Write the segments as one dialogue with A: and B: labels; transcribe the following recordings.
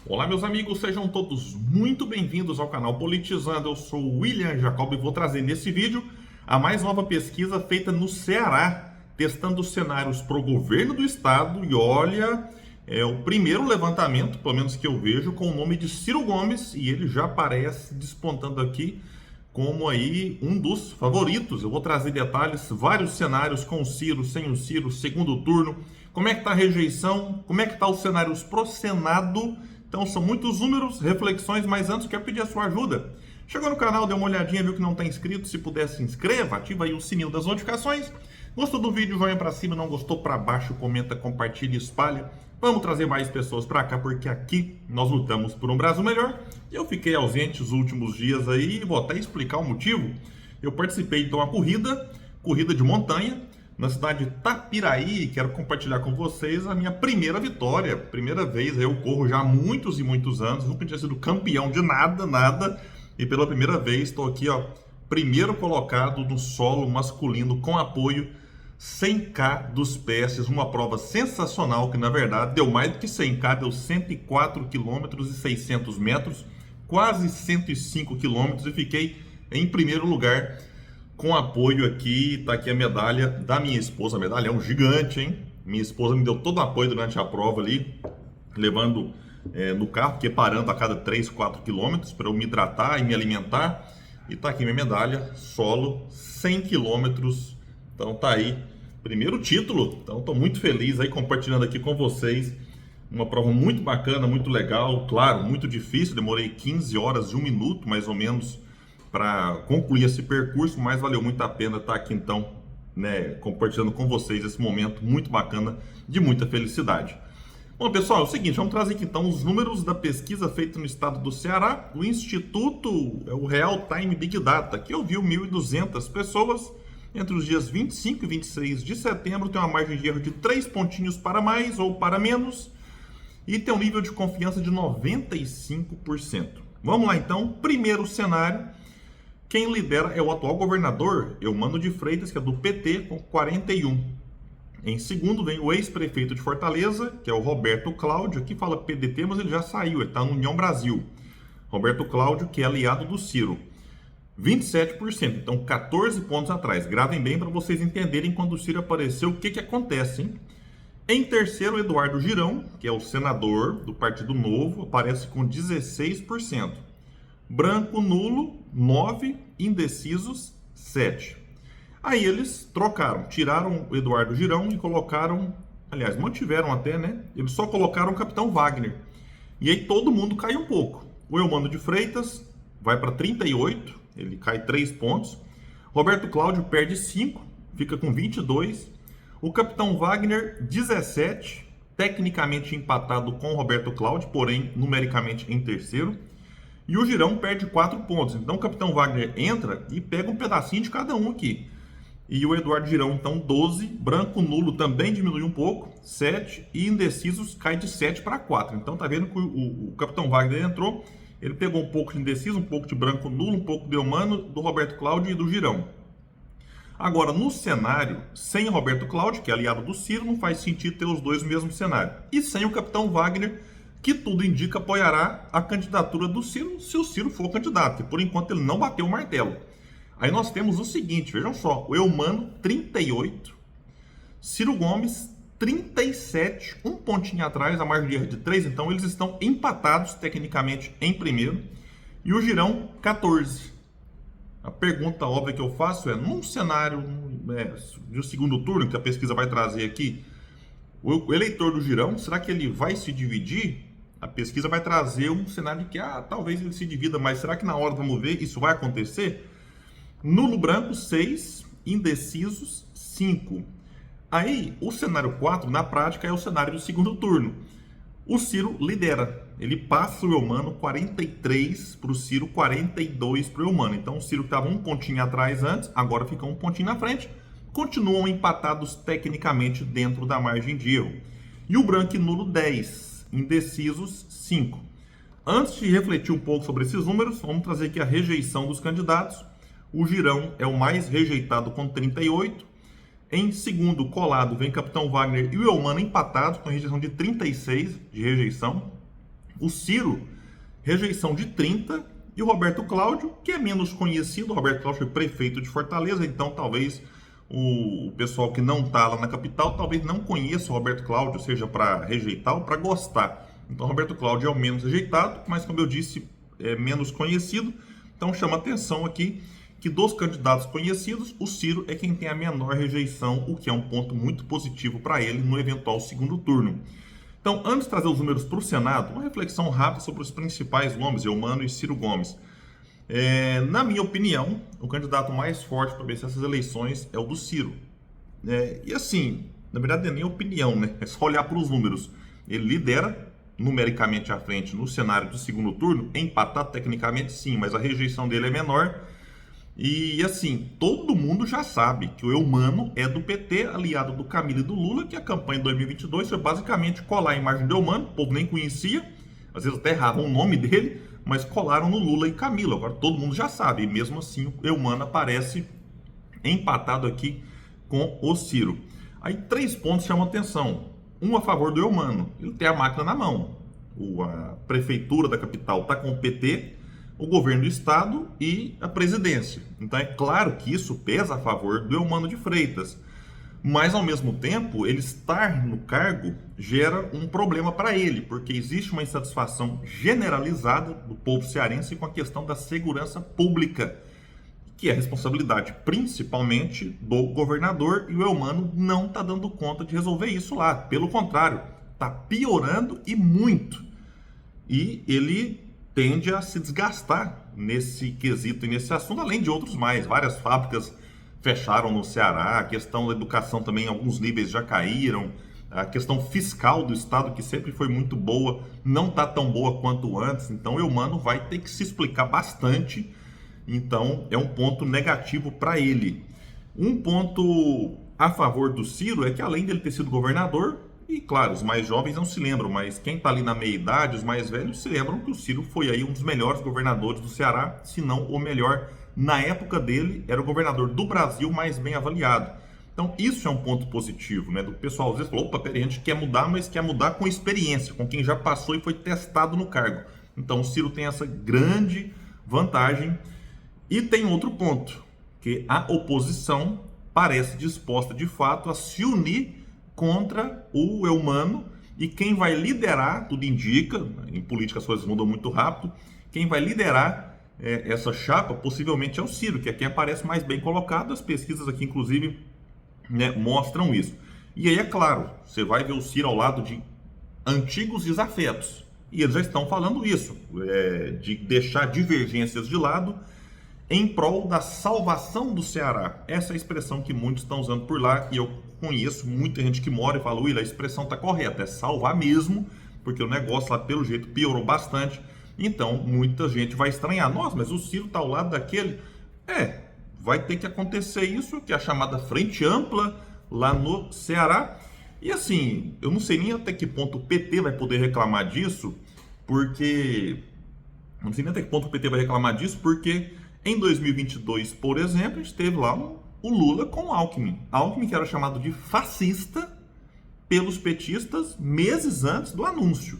A: Olá, meus amigos, sejam todos muito bem-vindos ao canal Politizando. Eu sou o William Jacob e vou trazer nesse vídeo a mais nova pesquisa feita no Ceará, testando cenários para o governo do estado. E olha, é o primeiro levantamento, pelo menos que eu vejo, com o nome de Ciro Gomes, e ele já aparece despontando aqui como aí um dos favoritos. Eu vou trazer detalhes, vários cenários com o Ciro, sem o Ciro, segundo turno, como é que está a rejeição, como é que está os cenários pro Senado. Então são muitos números, reflexões, mas antes quero pedir a sua ajuda. Chegou no canal, deu uma olhadinha, viu que não está inscrito, se puder se inscreva, ativa aí o sininho das notificações. Gostou do vídeo, joinha para cima, não gostou para baixo, comenta, compartilha e espalha. Vamos trazer mais pessoas para cá, porque aqui nós lutamos por um Brasil melhor. Eu fiquei ausente os últimos dias aí e vou até explicar o motivo. Eu participei de uma corrida de montanha, na cidade de Tapiraí. Quero compartilhar com vocês a minha primeira vitória. Primeira vez, eu corro já há muitos e muitos anos, nunca tinha sido campeão de nada. E pela primeira vez estou aqui, ó, primeiro colocado no solo masculino com apoio 100K dos PS, uma prova sensacional que na verdade deu mais do que 100K, deu 104 km e 600 metros, quase 105 km e fiquei em primeiro lugar com apoio aqui. Tá aqui a medalha da minha esposa, a medalha é um gigante, hein? Minha esposa me deu todo o apoio durante a prova ali, levando no carro, porque parando a cada 3, 4 quilômetros para eu me hidratar e me alimentar. E tá aqui minha medalha, solo, 100 quilômetros. Então tá aí, primeiro título. Então tô muito feliz aí compartilhando aqui com vocês. Uma prova muito bacana, muito legal, claro, muito difícil. Demorei 15 horas e 1 minuto mais ou menos para concluir esse percurso, mas valeu muito a pena estar aqui então, né, compartilhando com vocês esse momento muito bacana, de muita felicidade. Bom, pessoal, é o seguinte, vamos trazer aqui então os números da pesquisa feita no estado do Ceará. O Instituto, o Real Time Big Data, que ouviu 1.200 pessoas entre os dias 25 e 26 de setembro, tem uma margem de erro de 3 pontinhos para mais ou para menos e tem um nível de confiança de 95%. Vamos lá então, primeiro cenário. Quem lidera é o atual governador, Eumano de Freitas, que é do PT, com 41. Em segundo vem o ex-prefeito de Fortaleza, que é o Roberto Cláudio. Aqui fala PDT, mas ele já saiu, ele está no União Brasil. Roberto Cláudio, que é aliado do Ciro. 27%, então 14 pontos atrás. Gravem bem para vocês entenderem quando o Ciro apareceu o que acontece, hein? Em terceiro, Eduardo Girão, que é o senador do Partido Novo, aparece com 16%. Branco nulo, 9, indecisos, 7. Aí eles trocaram, tiraram o Eduardo Girão e colocaram, aliás, mantiveram até, né? Eles só colocaram o Capitão Wagner. E aí todo mundo cai um pouco. O Eumano de Freitas vai para 38, ele cai 3 pontos. Roberto Cláudio perde 5, fica com 22. O Capitão Wagner, 17, tecnicamente empatado com o Roberto Cláudio, porém numericamente em terceiro. E o Girão perde 4 pontos. Então o Capitão Wagner entra e pega um pedacinho de cada um aqui. E o Eduardo Girão, então, 12. Branco nulo também diminui um pouco, 7. E indecisos cai de 7 para 4. Então tá vendo que o Capitão Wagner entrou. Ele pegou um pouco de indeciso, um pouco de branco nulo, um pouco de Eumano, do Roberto Cláudio e do Girão. Agora, no cenário, sem o Roberto Cláudio, que é aliado do Ciro, não faz sentido ter os dois no mesmo cenário. E sem o Capitão Wagner, que tudo indica apoiará a candidatura do Ciro, se o Ciro for candidato, que por enquanto ele não bateu o martelo. Aí nós temos o seguinte, vejam só, o Eumano, 38, Ciro Gomes, 37, um pontinho atrás, a margem de erro de 3, então eles estão empatados tecnicamente em primeiro, e o Girão, 14. A pergunta óbvia que eu faço é, num cenário de segundo turno, que a pesquisa vai trazer aqui, o eleitor do Girão, será que ele vai se dividir? A pesquisa vai trazer um cenário de que, talvez ele se divida, mas será que na hora, vamos ver, isso vai acontecer? Nulo branco, 6, indecisos, 5. Aí, o cenário 4, na prática, é o cenário do segundo turno. O Ciro lidera, ele passa o Eumano, 43 para o Ciro, 42 para o Eumano. Então, o Ciro estava um pontinho atrás antes, agora fica um pontinho na frente. Continuam empatados tecnicamente dentro da margem de erro. E o branco e nulo, 10, indecisos, 5. Antes de refletir um pouco sobre esses números, vamos trazer aqui a rejeição dos candidatos. O Girão é o mais rejeitado com 38. Em segundo colado vem Capitão Wagner e o Eumano empatados com rejeição de 36 de rejeição. O Ciro, rejeição de 30%, e o Roberto Cláudio, que é menos conhecido. O Roberto Cláudio foi prefeito de Fortaleza, então talvez o pessoal que não está lá na capital talvez não conheça o Roberto Cláudio, seja para rejeitar ou para gostar. Então o Roberto Cláudio é o menos rejeitado, mas como eu disse, é menos conhecido. Então chama atenção aqui que dos candidatos conhecidos, o Ciro é quem tem a menor rejeição, o que é um ponto muito positivo para ele no eventual segundo turno. Então, antes de trazer os números para o Senado, uma reflexão rápida sobre os principais nomes, Eumano e Ciro Gomes. Na minha opinião, o candidato mais forte para vencer essas eleições é o do Ciro. E assim, na verdade não é nem opinião, né? É só olhar para os números. Ele lidera numericamente à frente no cenário do segundo turno, empatado tecnicamente sim, mas a rejeição dele é menor. E assim, todo mundo já sabe que o Eumano é do PT, aliado do Camilo e do Lula, que a campanha de 2022 foi basicamente colar a imagem do Eumano, o povo nem conhecia, às vezes até erravam o nome dele, mas colaram no Lula e Camilo. Agora todo mundo já sabe, e mesmo assim o Eumano aparece empatado aqui com o Ciro. Aí 3 pontos chamam atenção. Um a favor do Eumano, ele tem a máquina na mão. A prefeitura da capital está com o PT, o governo do estado e a presidência. Então é claro que isso pesa a favor do Eumano de Freitas. Mas ao mesmo tempo, ele estar no cargo gera um problema para ele, porque existe uma insatisfação generalizada do povo cearense com a questão da segurança pública, que é responsabilidade principalmente do governador, e o Eumano não está dando conta de resolver isso lá. Pelo contrário, está piorando e muito. E ele tende a se desgastar nesse quesito e nesse assunto, além de outros mais. Várias fábricas fecharam no Ceará, a questão da educação também, alguns níveis já caíram, a questão fiscal do estado, que sempre foi muito boa, não está tão boa quanto antes. Então o Eumano vai ter que se explicar bastante. Então é um ponto negativo para ele. Um ponto a favor do Ciro é que, além dele ter sido governador, e claro, os mais jovens não se lembram, mas quem está ali na meia-idade, os mais velhos, se lembram que o Ciro foi aí um dos melhores governadores do Ceará, se não o melhor. Na época dele, era o governador do Brasil mais bem avaliado. Então isso é um ponto positivo, né? Do pessoal às vezes falou, opa, peraí, a gente quer mudar, mas quer mudar com experiência, com quem já passou e foi testado no cargo. Então o Ciro tem essa grande vantagem. E tem outro ponto, que a oposição parece disposta de fato a se unir contra o Eumano, e quem vai liderar, tudo indica, em política as coisas mudam muito rápido, quem vai liderar essa chapa possivelmente é o Ciro, que é quem aparece mais bem colocado. As pesquisas aqui inclusive, né, mostram isso. E aí é claro, você vai ver o Ciro ao lado de antigos desafetos, e eles já estão falando isso, de deixar divergências de lado em prol da salvação do Ceará. Essa é a expressão que muitos estão usando por lá, e eu conheço muita gente que mora e fala, Will, a expressão está correta, é salvar mesmo, porque o negócio lá pelo jeito piorou bastante. Então muita gente vai estranhar, nossa, mas o Ciro está ao lado daquele. Vai ter que acontecer isso, que é a chamada frente ampla lá no Ceará. E assim, eu não sei nem até que ponto o PT vai poder reclamar disso, porque em 2022, por exemplo, a gente teve lá o Lula com o Alckmin. Alckmin, que era chamado de fascista pelos petistas meses antes do anúncio.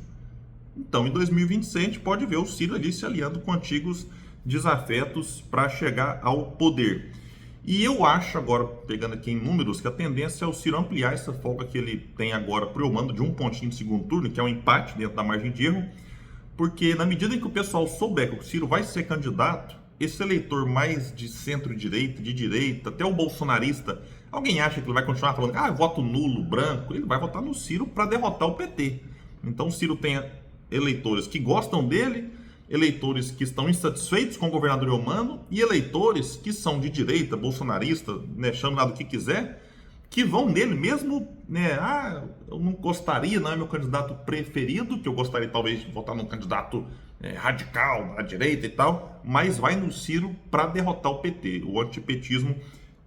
A: Então, em 2026, a gente pode ver o Ciro ali se aliando com antigos desafetos para chegar ao poder. E eu acho agora, pegando aqui em números, que a tendência é o Ciro ampliar essa folga que ele tem agora para o Eumano de um pontinho de segundo turno, que é um empate dentro da margem de erro, porque na medida em que o pessoal souber que o Ciro vai ser candidato, esse eleitor mais de centro-direita, de direita, até o bolsonarista, alguém acha que ele vai continuar falando, voto nulo, branco? Ele vai votar no Ciro para derrotar o PT. Então o Ciro tem eleitores que gostam dele, eleitores que estão insatisfeitos com o governador Eumano e eleitores que são de direita, bolsonarista, né, chame lá do que quiser, que vão nele mesmo, né? Eu não gostaria, não é meu candidato preferido, que eu gostaria talvez de votar num candidato radical, à direita e tal, mas vai no Ciro para derrotar o PT. O antipetismo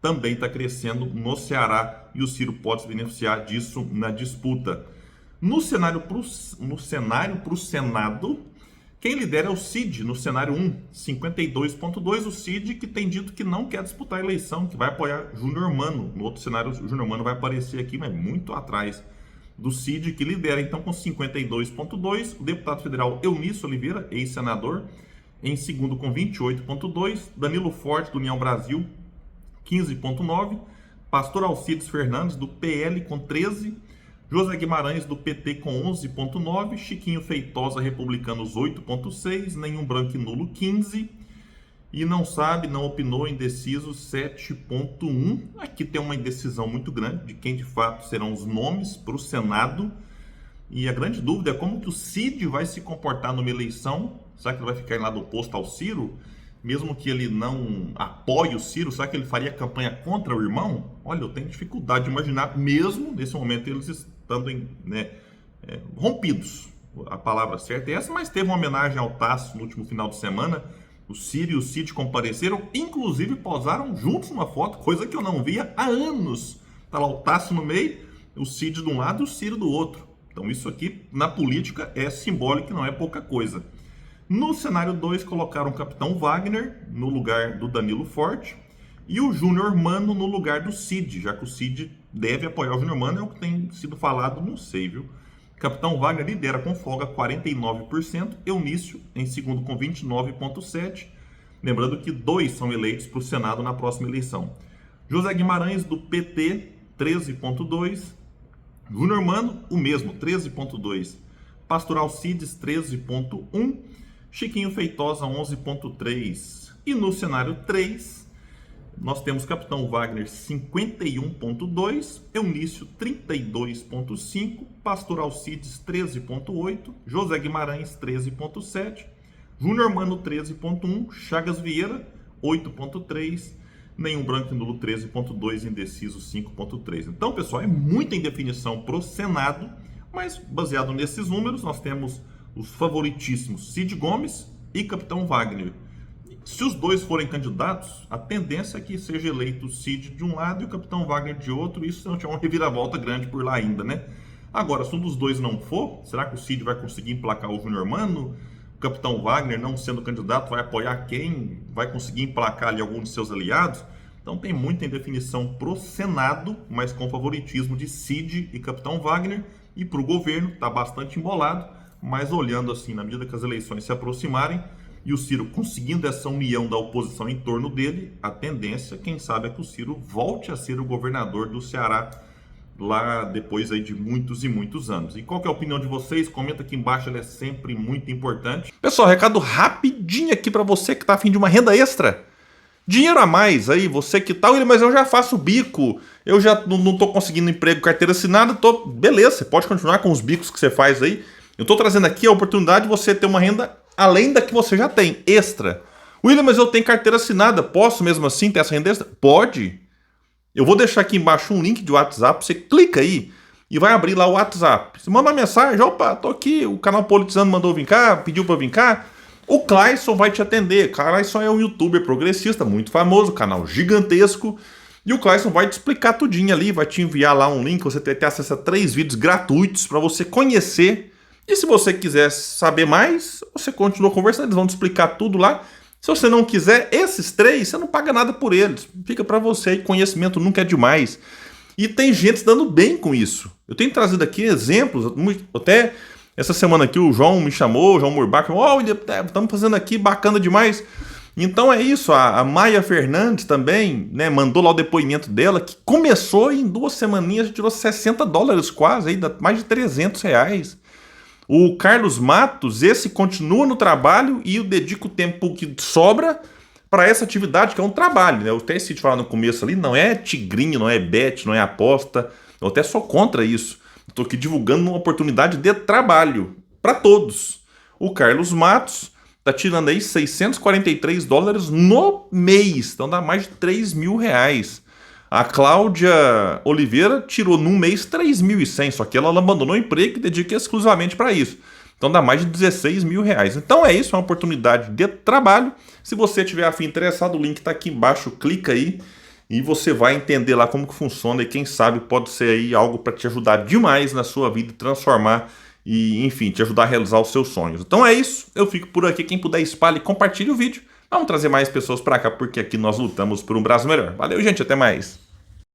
A: também está crescendo no Ceará e o Ciro pode se beneficiar disso na disputa. No cenário para o Senado, quem lidera é o Cid, no cenário 1, 52,2%. O Cid que tem dito que não quer disputar a eleição, que vai apoiar Júnior Mano. No outro cenário, o Júnior Mano vai aparecer aqui, mas muito atrás. do Cid, que lidera então com 52,2%. O deputado federal Eunício Oliveira, ex-senador, em segundo com 28,2%. Danilo Forte, do União Brasil, 15,9%. Pastor Alcides Fernandes, do PL, com 13%. José Guimarães, do PT, com 11,9%. Chiquinho Feitosa, Republicanos, 8,6%. Nenhum branco e nulo, 15%. E não sabe, não opinou, indeciso, 7,1%. Aqui tem uma indecisão muito grande de quem de fato serão os nomes para o Senado. E a grande dúvida é como que o Cid vai se comportar numa eleição. Será que ele vai ficar em lado oposto ao Ciro? Mesmo que ele não apoie o Ciro, será que ele faria campanha contra o irmão? Olha, eu tenho dificuldade de imaginar, mesmo nesse momento, eles estando rompidos. A palavra certa é essa, mas teve uma homenagem ao Tasso no último final de semana. O Ciro e o Cid compareceram, inclusive posaram juntos numa foto, coisa que eu não via há anos. Tá lá o Tasso no meio, o Cid de um lado e o Ciro do outro. Então isso aqui, na política, é simbólico e não é pouca coisa. No cenário 2, colocaram o capitão Wagner no lugar do Danilo Forte e o Júnior Mano no lugar do Cid, já que o Cid deve apoiar o Júnior Mano, é o que tem sido falado, não sei, viu? Capitão Wagner lidera com folga 49%, Eunício em segundo com 29,7%. Lembrando que 2 são eleitos para o Senado na próxima eleição. José Guimarães, do PT, 13,2%. Júnior Mano, o mesmo, 13,2%. Pastor Alcides, 13,1%. Chiquinho Feitosa, 11,3%. E no cenário 3, nós temos Capitão Wagner 51,2%, Eunício 32,5%, Pastor Alcides 13,8%, José Guimarães 13,7%, Júnior Mano 13,1%, Chagas Vieira 8,3%, Nenhum branco e nulo 13,2%, indeciso 5,3%. Então, pessoal, é muita indefinição para o Senado, mas baseado nesses números, nós temos os favoritíssimos Cid Gomes e Capitão Wagner. Se os dois forem candidatos, a tendência é que seja eleito o Cid de um lado e o Capitão Wagner de outro. Isso não tiver uma reviravolta grande por lá ainda, né? Agora, se um dos dois não for, será que o Cid vai conseguir emplacar o Júnior Mano? O Capitão Wagner, não sendo candidato, vai apoiar quem? Vai conseguir emplacar ali algum de seus aliados? Então tem muita indefinição pro Senado, mas com favoritismo de Cid e Capitão Wagner. E pro governo, tá bastante embolado, mas olhando assim, na medida que as eleições se aproximarem, e o Ciro conseguindo essa união da oposição em torno dele, a tendência, quem sabe, é que o Ciro volte a ser o governador do Ceará lá depois aí de muitos e muitos anos. E qual que é a opinião de vocês? Comenta aqui embaixo, ela é sempre muito importante.
B: Pessoal, recado rapidinho aqui para você que tá a fim de uma renda extra. Dinheiro a mais aí, você que tá, mas eu já faço bico, eu já não tô conseguindo emprego, carteira assinada, beleza, você pode continuar com os bicos que você faz aí. Eu tô trazendo aqui a oportunidade de você ter uma renda além da que você já tem, extra. William, mas eu tenho carteira assinada, posso mesmo assim ter essa renda extra? Pode. Eu vou deixar aqui embaixo um link de WhatsApp, você clica aí e vai abrir lá o WhatsApp. Você manda uma mensagem, opa, tô aqui, o canal Politizando mandou vir cá, pediu pra vir cá. O Clayson vai te atender. O Clayson é um youtuber progressista, muito famoso, canal gigantesco. E o Clayson vai te explicar tudinho ali, vai te enviar lá um link, você vai ter acesso a 3 vídeos gratuitos para você conhecer. E se você quiser saber mais, você continua conversando, eles vão te explicar tudo lá. Se você não quiser, esses 3, você não paga nada por eles. Fica para você, e conhecimento nunca é demais. E tem gente se dando bem com isso. Eu tenho trazido aqui exemplos, até essa semana aqui o João me chamou, o João Murbach, estamos fazendo aqui, bacana demais. Então é isso, a Maia Fernandes também, né, mandou lá o depoimento dela, que começou em 2 semaninhas, tirou $60 quase, aí, mais de R$300. O Carlos Matos, esse continua no trabalho e eu dedico o tempo que sobra para essa atividade, que é um trabalho, né? Eu até esqueci de falar no começo ali, não é tigrinho, não é bet, não é aposta, eu até sou contra isso. Estou aqui divulgando uma oportunidade de trabalho para todos. O Carlos Matos está tirando aí $643 no mês, então dá mais de R$3.000. A Cláudia Oliveira tirou num mês 3.100, só que ela abandonou o emprego e dedica exclusivamente para isso. Então dá mais de R$16.000. Então é isso, é uma oportunidade de trabalho. Se você tiver afim interessado, o link está aqui embaixo, clica aí e você vai entender lá como que funciona e quem sabe pode ser aí algo para te ajudar demais na sua vida, transformar e, enfim, te ajudar a realizar os seus sonhos. Então é isso, eu fico por aqui. Quem puder, espalhe e compartilhe o vídeo. Vamos trazer mais pessoas para cá, porque aqui nós lutamos por um Brasil melhor. Valeu, gente, até mais.